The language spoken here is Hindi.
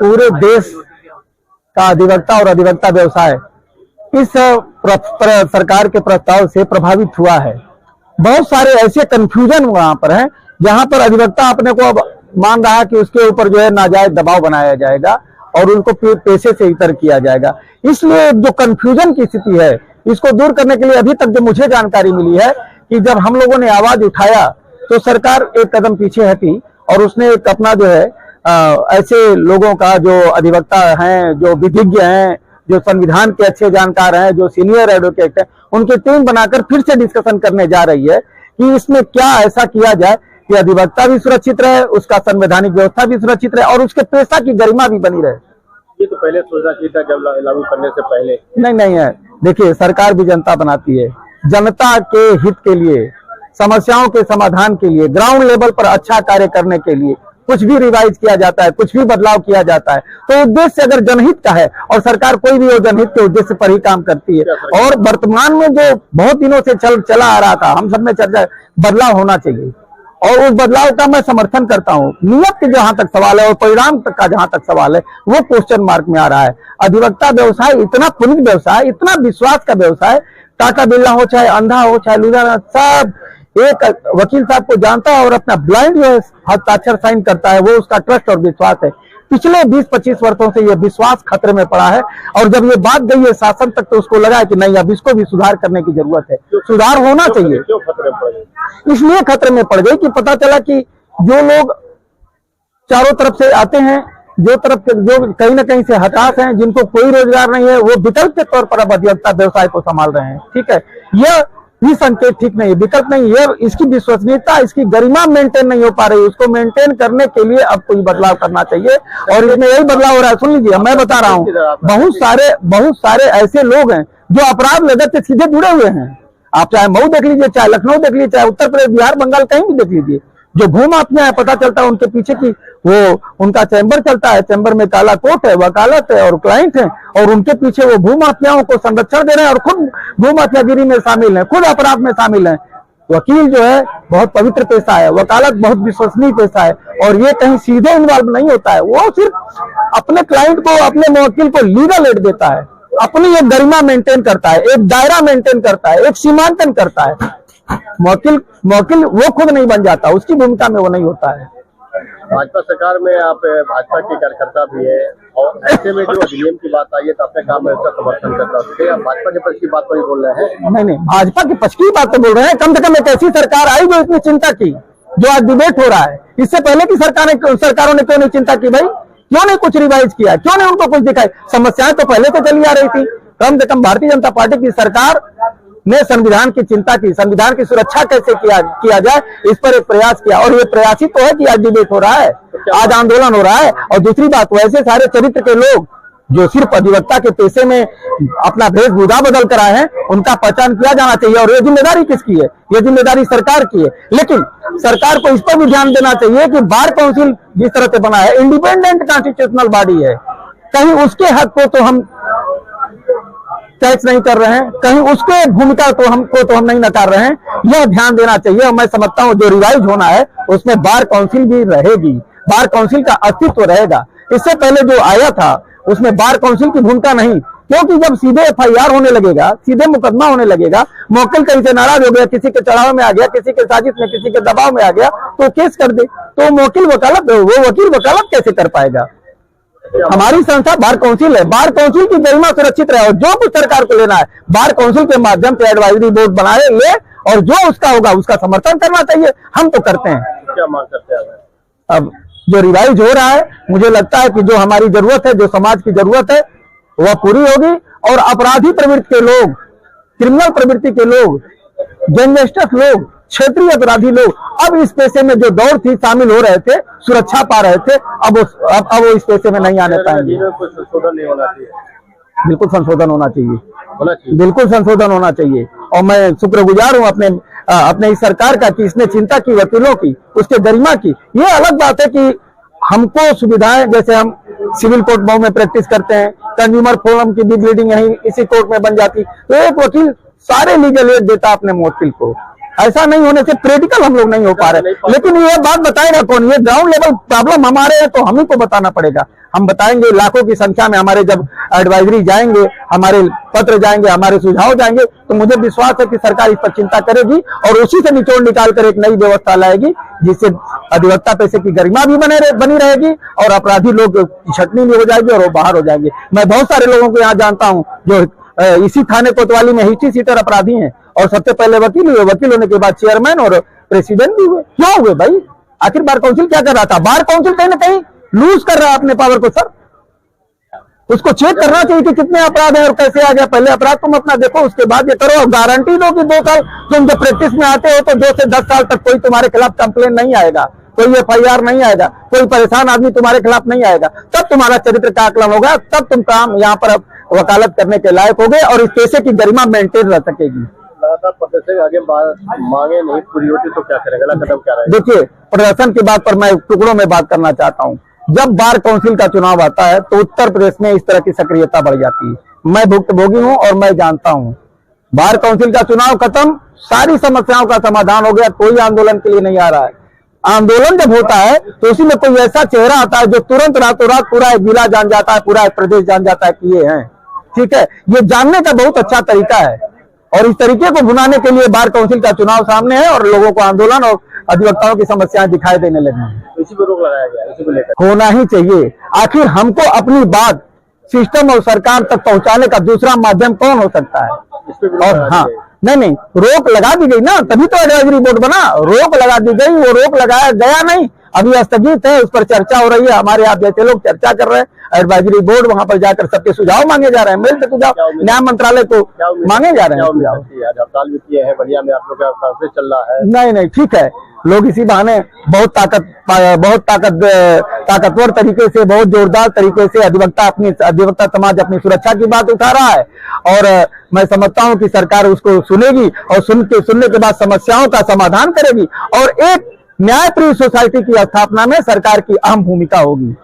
पूरे देश का अधिवक्ता और अधिवक्ता व्यवसाय इस सरकार के प्रस्ताव से प्रभावित हुआ है। बहुत सारे ऐसे कंफ्यूजन वहां पर हैं जहां पर अधिवक्ता अपने को अब मान रहा है कि उसके ऊपर जो है नाजायज दबाव बनाया जाएगा और उनको पैसे से इतर किया जाएगा। इसलिए जो कंफ्यूजन की स्थिति है इसको दूर करने के लिए अभी तक जो मुझे जानकारी मिली है कि जब हम लोगों ने आवाज उठाया तो सरकार एक कदम पीछे हटी और उसने एक अपना जो है ऐसे लोगों का जो अधिवक्ता हैं, जो विधिज्ञ हैं, जो संविधान के अच्छे जानकार हैं, जो सीनियर एडवोकेट हैं, उनकी टीम बनाकर फिर से डिस्कशन करने जा रही है कि इसमें क्या ऐसा किया जाए कि अधिवक्ता भी सुरक्षित रहे, उसका संवैधानिक व्यवस्था भी सुरक्षित रहे और उसके पेशा की गरिमा भी बनी रहे। ये तो पहले सोचना चाहिए था जब लागू करने से पहले। नहीं है, देखिए सरकार भी जनता बनाती है, जनता के हित के लिए, समस्याओं के समाधान के लिए, ग्राउंड लेवल पर अच्छा कार्य करने के लिए कुछ भी रिवाइज किया जाता है, कुछ भी बदलाव किया जाता है तो उद्देश्य अगर जनहित का है और सरकार कोई भी वो जनहित के उद्देश्य पर ही काम करती है। और वर्तमान में जो बहुत दिनों से चला आ रहा था, हम सब में चर्चा, बदलाव होना चाहिए और उस बदलाव का मैं समर्थन करता हूं। नियत के जहां तक सवाल है और परिणाम तक का जहां तक सवाल है वो क्वेश्चन मार्क में आ रहा है। अधिवक्ता व्यवसाय इतना पुनित व्यवसाय, इतना विश्वास का व्यवसाय, टाटा बिरला हो चाहे अंधा हो चाहे लूजा, सब एक वकील साहब को जानता है और अपना ब्लाइंड जो हस्ताक्षर साइन करता है वो उसका ट्रस्ट और विश्वास है। पिछले 20-25 वर्षों से ये विश्वास खतरे में पड़ा है और जब ये बात गई है शासन तक तो उसको लगा है कि नहीं अब इसको भी सुधार करने की जरूरत है, सुधार होना चाहिए। क्यों खतरे में पड़ गई? इसलिए खतरे में पड़ गई कि पता चला कि जो लोग चारों तरफ से आते हैं, जो कहीं ना कहीं से हताश हैं, जिनको कोई रोजगार नहीं है, वो विकल्प के तौर पर अब अधिवक्ता व्यवसाय को संभाल रहे हैं। ठीक है, यह भी संकेत ठीक नहीं है, विकल्प नहीं है, इसकी विश्वसनीयता, इसकी गरिमा मेंटेन नहीं हो पा रही। उसको मेंटेन करने के लिए अब कोई बदलाव करना चाहिए और इसमें यही बदलाव हो रहा है। सुन लीजिए, मैं बता रहा हूँ, बहुत सारे ऐसे लोग हैं जो अपराध जगत से सीधे जुड़े हुए हैं। आप चाहे मऊ देख लीजिए, चाहे लखनऊ देख लीजिए, चाहे उत्तर प्रदेश, बिहार, बंगाल, कहीं भी देख लीजिए, जो भूमाफिया है पता चलता है उनके पीछे की वो उनका चैम्बर चलता है, चैम्बर में काला कोट है, वकालत है और क्लाइंट है और उनके पीछे वो भूमाफियाओं को संरक्षण दे रहे हैं और खुद भूमाफियागिरी में शामिल है, खुद अपराध में शामिल है। वकील जो है बहुत पवित्र पेशा है, वकालत बहुत विश्वसनीय पेशा है और ये कहीं सीधे इन्वॉल्व नहीं होता है। वो सिर्फ अपने क्लाइंट को, अपने वकील को लीगल एड देता है, अपनी एक गरिमा मेंटेन करता है, एक दायरा मेंटेन करता है, एक सीमांकन करता है। वकील वो खुद नहीं बन जाता, उसकी भूमिका में वो नहीं होता है। भाजपा सरकार में आप भाजपा के कार्यकर्ता भी है और ऐसे में जो अधिनियम की बात आई है तो अपने काम में उसका समर्थन करता है। आप भाजपा के पक्ष की बात पर ही बोल रहे हैं? नहीं, भाजपा के पक्ष की बात तो बोल रहे हैं। कम से कम एक ऐसी सरकार आई जो इतनी चिंता की, जो आज डिबेट हो रहा है। इससे पहले की सरकारों ने क्यों नहीं चिंता की भाई? क्यों नहीं कुछ रिवाइज किया? क्यों नहीं उनको कुछ दिखाई? समस्याएं तो पहले से चली आ रही थी। कम से कम भारतीय जनता पार्टी की सरकार ने संविधान की चिंता की, संविधान की सुरक्षा कैसे किया जाए इस पर एक प्रयास किया और ये प्रयास ही तो है कि आज डिबेट हो रहा है, आज आंदोलन हो रहा है। और दूसरी बात, वैसे सारे चरित्र के लोग जो सिर्फ अधिवक्ता के पेशे में अपना वेशभूषा बदल कर आए हैं, उनका पहचान किया जाना चाहिए। और ये जिम्मेदारी किसकी है? ये जिम्मेदारी सरकार की है। लेकिन सरकार को इस पर भी ध्यान देना चाहिए कि बार काउंसिल जिस तरह से बना है, इंडिपेंडेंट कॉन्स्टिट्यूशनल बॉडी है, कहीं उसके हक को तो हम टैक्स नहीं कर रहे हैं, कहीं उसके भूमिका तो हम नहीं नकार रहे हैं। यह ध्यान देना चाहिए और मैं समझता हूं जो रिवाइज होना है उसमें बार काउंसिल भी रहेगी, बार काउंसिल का अस्तित्व रहेगा। इससे पहले जो आया था उसमें बार काउंसिल की भूमिका नहीं, क्योंकि जब सीधे FIR होने लगेगा, सीधे मुकदमा होने लगेगा, मौकिल कहीं से नाराज हो गया, किसी के चढ़ाव में आ गया, किसी के साजिश में, किसी के दबाव में आ गया तो केस कर दे, तो मौकिल वकालत, वो वकील वकालत कैसे कर पाएगा? हमारी संस्था बार काउंसिल है, बार काउंसिल की गरिमा सुरक्षित रहे और जो कुछ सरकार को लेना है बार काउंसिल के माध्यम से एडवाइजरी बोर्ड बनाए ले और जो उसका होगा उसका समर्थन करना चाहिए। हम तो करते हैं। क्या मांग करते हैं? अब जो रिवाइज हो रहा है, मुझे लगता है कि जो हमारी जरूरत है, जो समाज की जरूरत है वह पूरी होगी और अपराधी प्रवृत्ति के लोग, क्रिमिनल प्रवृत्ति के लोग, गैंगस्टर्स लोग, क्षेत्रीय अपराधी लोग अब इस पेशे में जो दौड़ थी शामिल हो रहे थे, सुरक्षा पा रहे थे, अब वो इस पेशे में नहीं आने पाएंगे। संशोधन नहीं होना चाहिए? बिल्कुल संशोधन होना चाहिए, बिल्कुल संशोधन होना चाहिए। और मैं शुक्रगुजार हूं अपने इस सरकार का कि इसने चिंता की वकीलों की, उसके गरिमा की। ये अलग बात है कि हमको सुविधाएं, जैसे हम सिविल कोर्ट मऊ में प्रैक्टिस करते हैं, कंज्यूमर फोरम की बिग रीडिंग यही इसी कोर्ट में बन जाती, तो एक वकील सारे लीगल एड देता अपने मुवक्किल को, ऐसा नहीं होने से क्रिटिकल हम लोग नहीं हो पा रहे। लेकिन ये बात बताएगा कौन? ये ग्राउंड लेवल प्रॉब्लम हमारे है तो हम ही को बताना पड़ेगा। हम बताएंगे, लाखों की संख्या में हमारे जब एडवाइजरी जाएंगे, हमारे पत्र जाएंगे, हमारे सुझाव जाएंगे, तो मुझे विश्वास है कि सरकार इस पर चिंता करेगी और उसी से निचोड़ निकाल कर एक नई व्यवस्था लाएगी, जिससे अधिवक्ता पैसे की गरिमा भी बनी रहेगी और अपराधी लोग की छटनी भी हो जाएगी और वो बाहर हो जाएंगे। मैं बहुत सारे लोगों को यहाँ जानता हूँ जो इसी थाने कोतवाली में हिस्ट्री सीटर अपराधी हैं और सबसे पहले वकील हुए, वकील होने के बाद चेयरमैन और प्रेसिडेंट भी हुए। क्यों हुए भाई? आखिर बार काउंसिल क्या कर रहा था? बार काउंसिल कहीं ना कहीं लूज कर रहा है अपने पावर को सर। उसको चेक करना चाहिए कि कितने अपराध हैं और कैसे आ गया। पहले अपराध तुम अपना देखो, उसके बाद ये करो। गारंटी दो कि 2 साल तुम जब प्रैक्टिस में आते हो तो 2 से 10 साल तक कोई तुम्हारे खिलाफ कंप्लेन नहीं आएगा, कोई FIR नहीं आएगा, कोई परेशान आदमी तुम्हारे खिलाफ नहीं आएगा। तब तुम्हारा चरित्र का आकलन होगा, तब तुम काम यहाँ पर वकालत करने के लायक होगे और इस पेशे की गरिमा मेंटेन रह सकेगी। लगातार प्रदर्शन आगे मांगे नहीं पूरी होती तो क्या करेंगे? अगला कदम क्या रहेगा? देखिए, प्रदर्शन की बात पर मैं टुकड़ों में बात करना चाहता हूँ। जब बार काउंसिल का चुनाव आता है तो उत्तर प्रदेश में इस तरह की सक्रियता बढ़ जाती है। मैं भुक्तभोगी हूँ और मैं जानता हूँ। बार काउंसिल का चुनाव खत्म, सारी समस्याओं का समाधान हो गया, कोई आंदोलन के लिए नहीं आ रहा है। आंदोलन जब होता है तो उसी में कोई ऐसा चेहरा आता है जो तुरंत रातों रात पूरा एक जिला जान जाता है, पूरा एक प्रदेश जान जाता है कि ये हैं। ठीक है, ये जानने का बहुत अच्छा तरीका है और इस तरीके को भुनाने के लिए बार काउंसिल का चुनाव सामने है और लोगों को आंदोलन और अधिवक्ताओं की समस्याएं दिखाई देने लगी हैं। इसी पर रोक लगाया गया, इसी को लेकर होना ही चाहिए। आखिर हमको अपनी बात सिस्टम और सरकार तक पहुंचाने का दूसरा माध्यम कौन हो सकता है? इस पे भी और हाँ, नहीं, रोक लगा दी गई ना, तभी तो एडवाइजरी बोर्ड बना। रोक लगा दी गई, वो रोक लगाया गया नहीं, अभी स्थगित है, उस पर चर्चा हो रही है। हमारे आप जैसे लोग चर्चा कर रहे हैं, एडवाइजरी बोर्ड वहां पर जाकर सबके सुझाव मांगे जा रहे हैं, मेल से सुझाव न्याय मंत्रालय को मांगे जा रहे हैं सुझाव। हड़ताल भी किए हैं, बढ़िया में आप लोग का कॉन्फ्रेंस चल रहा है। नहीं, ठीक है, लोग इसी बहाने बहुत ताकतवर तरीके से, बहुत जोरदार तरीके से अधिवक्ता समाज अपनी सुरक्षा की बात उठा रहा है और मैं समझता हूं कि सरकार उसको सुनेगी और सुनने के बाद समस्याओं का समाधान करेगी और एक न्यायप्रिय सोसाइटी की स्थापना में सरकार की अहम भूमिका होगी।